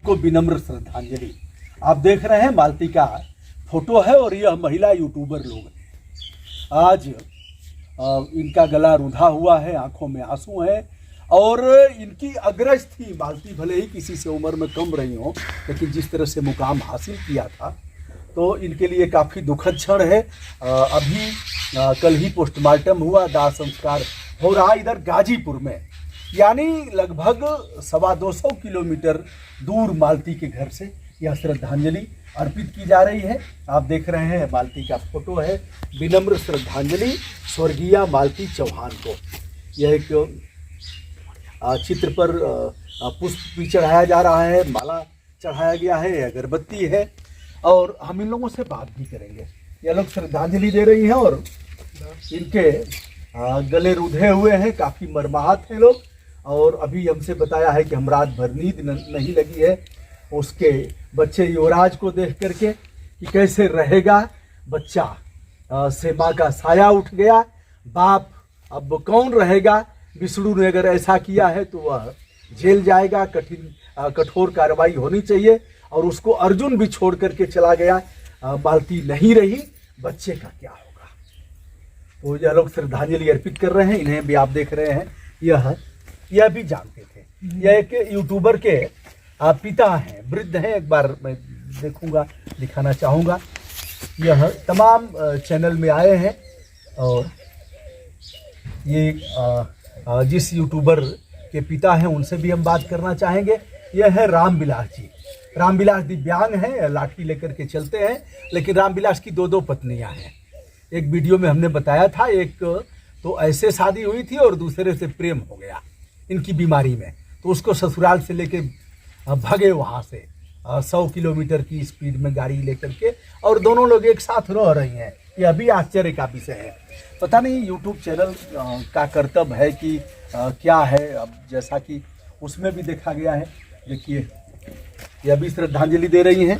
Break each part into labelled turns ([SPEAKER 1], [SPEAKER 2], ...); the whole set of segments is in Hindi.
[SPEAKER 1] को विनम्र श्रद्धांजलि। आप देख रहे हैं मालती का फोटो है और यह महिला यूट्यूबर लोग हैं। आज इनका गला रुंधा हुआ है, आंखों में आंसू है और इनकी अग्रज थी मालती, भले ही किसी से उम्र में कम रही हो, लेकिन जिस तरह से मुकाम हासिल किया था तो इनके लिए काफ़ी दुखद क्षण है। अभी कल ही पोस्टमार्टम हुआ, दाह संस्कार हो रहा इधर गाजीपुर में, यानी लगभग 225 किलोमीटर दूर मालती के घर से यह श्रद्धांजलि अर्पित की जा रही है। आप देख रहे हैं मालती का फोटो है, विनम्र श्रद्धांजलि स्वर्गीय मालती चौहान को। यह एक चित्र पर पुष्प भी चढ़ाया जा रहा है, माला चढ़ाया गया है, अगरबत्ती है और हम इन लोगों से बात भी करेंगे। ये लोग श्रद्धांजलि दे रही हैं और इनके गले रुधे हुए हैं, काफ़ी मर्माहत हैं लोग। और अभी हमसे बताया है कि हम रात भर नींद नहीं लगी है उसके बच्चे युवराज को देख करके कि कैसे रहेगा बच्चा। से माँ का साया उठ गया, बाप अब कौन रहेगा। विष्णु ने अगर ऐसा किया है तो वह जेल जाएगा, कठोर कार्रवाई होनी चाहिए। और उसको अर्जुन भी छोड़ करके चला गया, मालती नहीं रही, बच्चे का क्या होगा। तो यह लोग श्रद्धांजलि अर्पित कर रहे हैं। इन्हें भी आप देख रहे हैं, यह भी जानते थे। यह एक यूट्यूबर के पिता हैं, वृद्ध हैं। एक बार मैं देखूंगा, दिखाना चाहूँगा। यह तमाम चैनल में आए हैं और ये जिस यूट्यूबर के पिता हैं उनसे भी हम बात करना चाहेंगे। यह है रामविलास जी। रामविलास दिव्यांग हैं, लाठी लेकर के चलते हैं, लेकिन रामविलास की दो भपत्नियां हैं। एक वीडियो में हमने बताया था, एक तो ऐसे शादी हुई थी और दूसरे से प्रेम हो गया इनकी बीमारी में, तो उसको ससुराल से लेके भगे वहाँ से 100 किलोमीटर की स्पीड में गाड़ी लेकर के, और दोनों लोग एक साथ रह रही हैं। यह भी आश्चर्य का विषय है। पता नहीं यूट्यूब चैनल का कर्तव्य है कि क्या है। अब जैसा कि उसमें भी देखा गया है, देखिए यह भी श्रद्धांजलि दे रही हैं।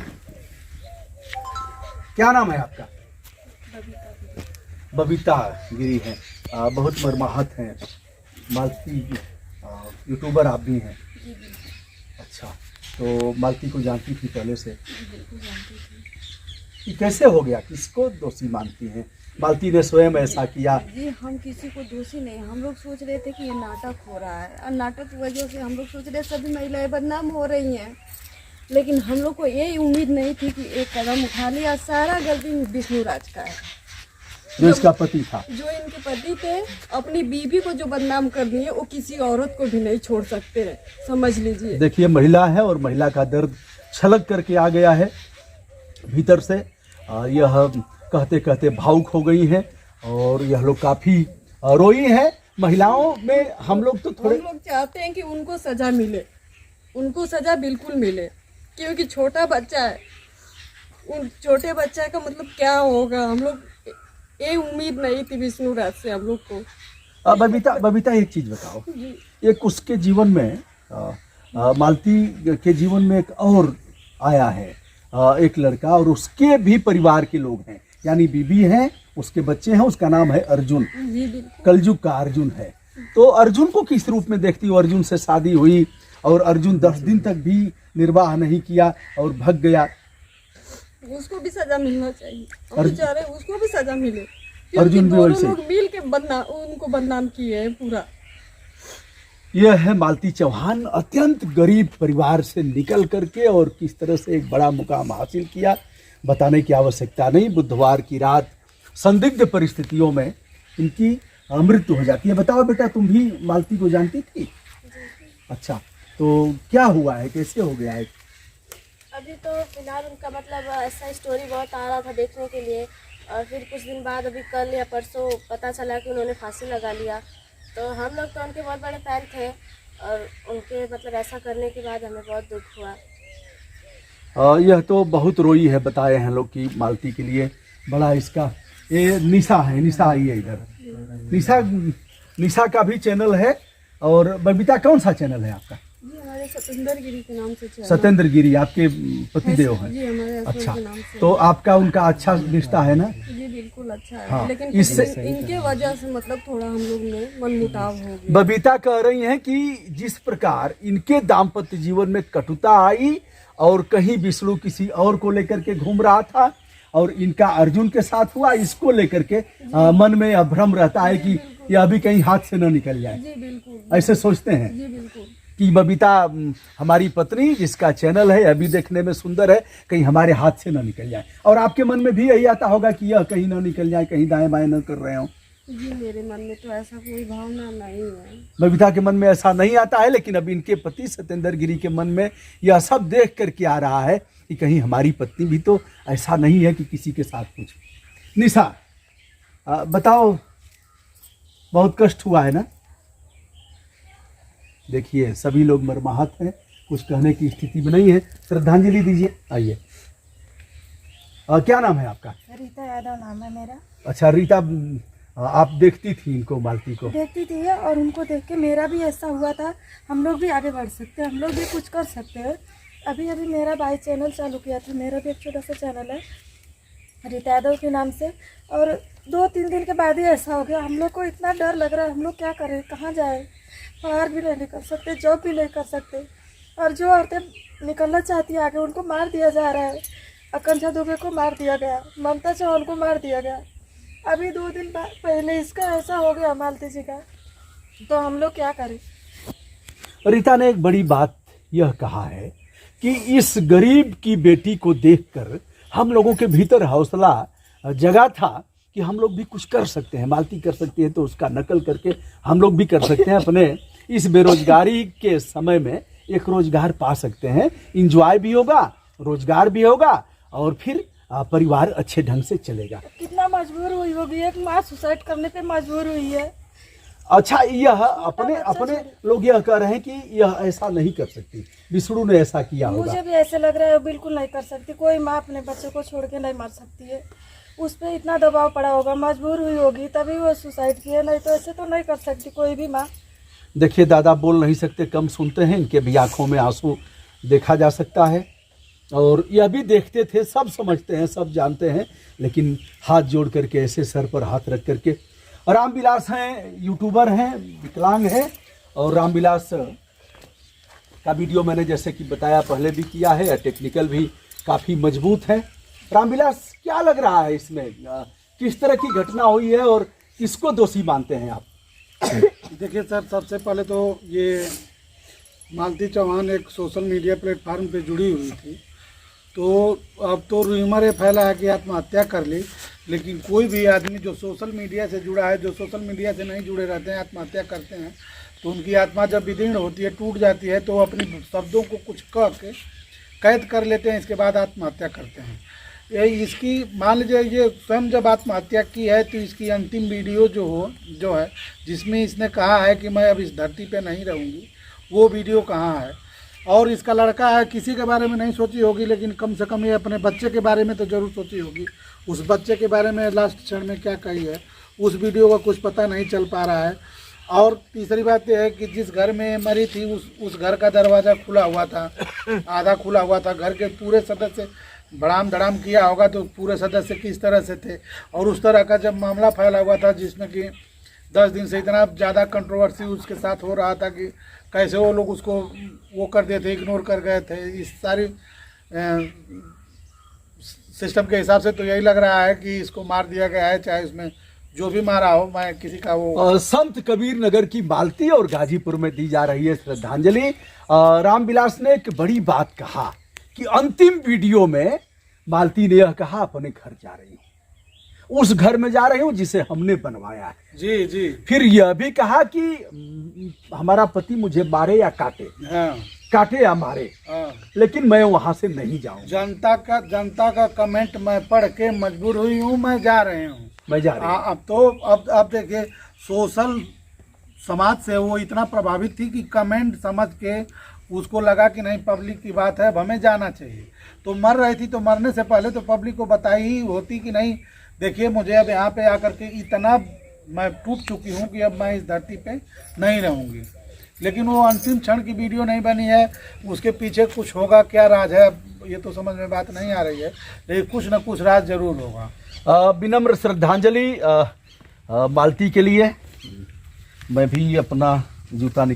[SPEAKER 1] क्या नाम है आपका? बबीता गिरी है। बहुत मर्माहत हैं, मालती यूट्यूबर आप भी हैं। अच्छा, तो मालती को जानती थी पहले से? कि कैसे हो गया, किसको दोषी मानती हैं? मालती ने स्वयं ऐसा किया?
[SPEAKER 2] जी हम किसी को दोषी नहीं, हम लोग सोच रहे थे कि ये नाटक हो रहा है और नाटक की वजह से हम लोग सोच रहे सभी महिलाएं बदनाम हो रही हैं, लेकिन हम लोग को ये उम्मीद नहीं थी कि एक कदम उठा लिया। सारा गलती विष्णु राज का है,
[SPEAKER 1] जो इसका पति था,
[SPEAKER 2] जो इनके पति थे। अपनी बीवी को जो बदनाम कर दिए वो किसी औरत को भी नहीं छोड़ सकते हैं, समझ लीजिए।
[SPEAKER 1] देखिए महिला है और महिला का दर्द छलक करके आ गया है भीतर से। यह कहते कहते भावुक हो गई हैं और यह लोग काफ़ी रोई हैं। महिलाओं में हम लोग तो थोड़े,
[SPEAKER 2] हम लोग चाहते हैं कि उनको सजा मिले, उनको सजा बिल्कुल मिले, क्योंकि छोटा बच्चा है। उन छोटे बच्चे का मतलब क्या होगा, हम लोग ये उम्मीद नहीं थी विष्णु राज से हम लोग को।
[SPEAKER 1] बबीता एक चीज बताओ, एक उसके जीवन में मालती के जीवन में एक और आया है, एक लड़का, और उसके भी परिवार के लोग हैं, यानी बीबी हैं, उसके बच्चे हैं, उसका नाम है अर्जुन। कलयुग का अर्जुन है। तो अर्जुन को किस रूप में देखती हो? अर्जुन से शादी हुई और अर्जुन 10 दिन तक भी निर्वाह नहीं किया और भग गया।
[SPEAKER 2] उसको भी सजा मिलना चाहिए, हम चाह रहे उसको भी सजा मिले।
[SPEAKER 1] अर्जुन भी वैसे
[SPEAKER 2] लोग मिल के उनको बदनाम किए हैं पूरा।
[SPEAKER 1] यह है मालती चौहान, अत्यंत गरीब परिवार से निकल करके और किस तरह से एक बड़ा मुकाम हासिल किया, बताने की आवश्यकता नहीं। बुधवार की रात संदिग्ध परिस्थितियों में इनकी मृत्यु हो जाती है। बताओ बेटा, तुम भी मालती को जानती थी? अच्छा, तो क्या हुआ है, कैसे हो गया है?
[SPEAKER 3] अभी तो फिलहाल उनका मतलब ऐसा स्टोरी बहुत आ रहा था देखने के लिए, और फिर कुछ दिन बाद अभी कल या परसों पता चला कि उन्होंने फांसी लगा लिया। तो हम लोग तो उनके बहुत बड़े फैन थे और उनके मतलब ऐसा करने के बाद हमें बहुत दुख हुआ।
[SPEAKER 1] यह तो बहुत रोई है, बताए हैं लोग कि मालती के लिए बड़ा इसका। ये निशा है, निशा आई है इधर। निशा का भी चैनल है। और बबीता, कौन सा चैनल है आपका?
[SPEAKER 2] जी हमारे सतेंद्र गिरी के नाम से।
[SPEAKER 1] सतेंद्र गिरी आपके पतिदेव हैं?
[SPEAKER 2] जी हमारे
[SPEAKER 1] अच्छा,
[SPEAKER 2] के नाम से।
[SPEAKER 1] तो आपका उनका अच्छा रिश्ता है ना?
[SPEAKER 2] जी बिल्कुल अच्छा है।
[SPEAKER 1] हाँ,
[SPEAKER 2] लेकिन
[SPEAKER 1] इससे
[SPEAKER 2] इनके वजह से मतलब थोड़ा हम लोग में मनमुटाव हो गया।
[SPEAKER 1] बबीता कह रही हैं कि जिस प्रकार इनके दाम्पत्य जीवन में कटुता आई और कहीं विष्णु किसी और को लेकर के घूम रहा था और इनका अर्जुन के साथ हुआ, इसको लेकर के मन में यह भ्रम रहता है कि यह अभी कहीं हाथ से न निकल जाए।
[SPEAKER 2] जी बिल्कुल,
[SPEAKER 1] ऐसे सोचते हैं
[SPEAKER 2] जी बिल्कुल।
[SPEAKER 1] कि बबीता हमारी पत्नी जिसका चैनल है अभी देखने में सुंदर है, कहीं हमारे हाथ से न निकल जाए। और आपके मन में भी यही आता होगा कि यह कहीं ना निकल जाए, कहीं दाएं बाएं न कर रहे हो।
[SPEAKER 2] जी मेरे मन में तो ऐसा कोई भावना नहीं है।
[SPEAKER 1] बबीता के मन में ऐसा नहीं आता है, लेकिन अब इनके पति सत्येंद्र गिरी के मन में यह सब देख करके आ रहा है कि कहीं हमारी पत्नी भी तो ऐसा नहीं है कि किसी के साथ कुछ। निशा बताओ, बहुत कष्ट हुआ है ना? देखिए सभी लोग मर्माहत हैं, कुछ कहने की स्थिति में नहीं है। श्रद्धांजलि दीजिए, आइए। क्या नाम है आपका?
[SPEAKER 4] रीता यादव नाम है मेरा।
[SPEAKER 1] अच्छा रीता, आप देखती थी इनको, मालती को?
[SPEAKER 4] देखती थी और उनको देख के मेरा भी ऐसा हुआ था, हम लोग भी आगे बढ़ सकते हैं, हम लोग भी कुछ कर सकते हैं। अभी अभी मेरा भाई चैनल चालू किया था, मेरा भी एक छोटा सा चैनल है रीता यादव के नाम से, और 2-3 दिन के बाद ही ऐसा हो गया। हम लोग को इतना डर लग रहा है, हम लोग क्या करें, कहाँ जाए, बाहर भी नहीं कर सकते, जॉब भी नहीं कर सकते, और जो औरतें निकलना चाहती है आगे उनको मार दिया जा रहा है। आकांक्षा दुबे को मार दिया गया, ममता चौहान को मार दिया गया, अभी 2 दिन पहले इसका ऐसा हो गया मालती जी का, तो हम लोग क्या करें?
[SPEAKER 1] रीता ने एक बड़ी बात यह कहा है कि इस गरीब की बेटी को देखकर हम लोगों के भीतर हौसला जगा था कि हम लोग भी कुछ कर सकते हैं। मालती कर सकती है तो उसका नकल करके हम लोग भी कर सकते हैं। अपने इस बेरोजगारी के समय में एक रोजगार पा सकते हैं, इंजॉय भी होगा, रोजगार भी होगा, और फिर परिवार अच्छे ढंग से चलेगा।
[SPEAKER 4] कितना मजबूर हुई होगी, एक माँ सुसाइड करने पे मजबूर हुई है।
[SPEAKER 1] अच्छा, यह अपने लोग यह कह रहे हैं कि यह ऐसा नहीं कर सकती, विष्णु ने ऐसा किया होगा।
[SPEAKER 4] मुझे भी ऐसे लग रहा है, बिल्कुल नहीं कर सकती। कोई माँ अपने बच्चे को छोड़ के नहीं मार सकती है, उस पर इतना दबाव पड़ा होगा, मजबूर हुई होगी तभी वो सुसाइड किया, नहीं तो ऐसे तो नहीं कर सकती कोई भी माँ।
[SPEAKER 1] देखिए दादा बोल नहीं सकते, कम सुनते हैं, इनके भी आंखों में आंसू देखा जा सकता है, और यह भी देखते थे, सब समझते हैं, सब जानते हैं, लेकिन हाथ जोड़ करके ऐसे सर पर हाथ रख करके। रामविलास हैं, यूट्यूबर हैं, विकलांग हैं, और रामविलास का वीडियो मैंने जैसे कि बताया पहले भी किया है, टेक्निकल भी काफ़ी मजबूत है। रामविलास, क्या लग रहा है इसमें, किस तरह की घटना हुई है और किसको दोषी मानते हैं आप?
[SPEAKER 5] देखिए सर, सबसे पहले तो ये मालती चौहान एक सोशल मीडिया प्लेटफार्म पे जुड़ी हुई थी, तो अब तो रूमर ये फैला है कि आत्महत्या कर ली, लेकिन कोई भी आदमी जो सोशल मीडिया से जुड़ा है, जो सोशल मीडिया से नहीं जुड़े रहते हैं, आत्महत्या करते हैं, तो उनकी आत्मा जब विदीर्ण होती है, टूट जाती है, तो अपने शब्दों को कुछ कह के कैद कर लेते हैं, इसके बाद आत्महत्या करते हैं। यही इसकी मान लीजिए, ये स्वयं जब आत्महत्या की है तो इसकी अंतिम वीडियो जो है जिसमें इसने कहा है कि मैं अब इस धरती पे नहीं रहूँगी, वो वीडियो कहाँ है? और इसका लड़का है, किसी के बारे में नहीं सोची होगी, लेकिन कम से कम ये अपने बच्चे के बारे में तो ज़रूर सोची होगी। उस बच्चे के बारे में लास्ट क्षण में क्या कही है, उस वीडियो का कुछ पता नहीं चल पा रहा है। और तीसरी बात यह है कि जिस घर में मरी थी उस घर का दरवाज़ा खुला हुआ था, आधा खुला हुआ था, घर के पूरे सदस्य बड़ाम धड़ाम किया होगा तो पूरे सदस्य किस तरह से थे। और उस तरह का जब मामला फैला हुआ था जिसमें कि 10 दिन से इतना ज़्यादा कंट्रोवर्सी उसके साथ हो रहा था कि कैसे वो लोग उसको वो कर दिए थे, इग्नोर कर गए थे, इस सारी सिस्टम के हिसाब से तो यही लग रहा है कि इसको मार दिया गया है, चाहे उसमें जो भी मारा हो। मैं किसी का वो
[SPEAKER 1] संत कबीर नगर की मालती और गाजीपुर में दी जा रही है श्रद्धांजलि। रामविलास ने एक बड़ी बात कहा कि अंतिम वीडियो में मालती ने यह कहा, अपने घर जा रही हूँ, उस घर में जा रही हूँ जिसे हमने बनवाया है।
[SPEAKER 5] जी जी।
[SPEAKER 1] फिर यह भी कहा कि हमारा पति मुझे मारे या काटे,
[SPEAKER 5] हाँ,
[SPEAKER 1] काटे या मारे,
[SPEAKER 5] हाँ,
[SPEAKER 1] लेकिन मैं वहां से नहीं जाऊँ।
[SPEAKER 5] जनता का कमेंट मैं पढ़ के मजबूर हुई हूँ, मैं जा रही हूँ,
[SPEAKER 1] मैं जा रही हूँ।
[SPEAKER 5] अब तो अब देखिए, सोशल समाज से वो इतना प्रभावित थी कि कमेंट समझ के उसको लगा कि नहीं पब्लिक की बात है, अब हमें जाना चाहिए। तो मर रही थी, तो मरने से पहले तो पब्लिक को बताई ही होती कि नहीं देखिए, मुझे अब यहाँ पे आकर के इतना मैं टूट चुकी हूँ कि अब मैं इस धरती पे नहीं रहूँगी। लेकिन वो अंतिम क्षण की वीडियो नहीं बनी है, उसके पीछे कुछ होगा, क्या राज है ये तो समझ में बात नहीं आ रही है, लेकिन कुछ न कुछ राज जरूर होगा।
[SPEAKER 1] विनम्र श्रद्धांजलि मालती के लिए। मैं भी अपना जूता निकाल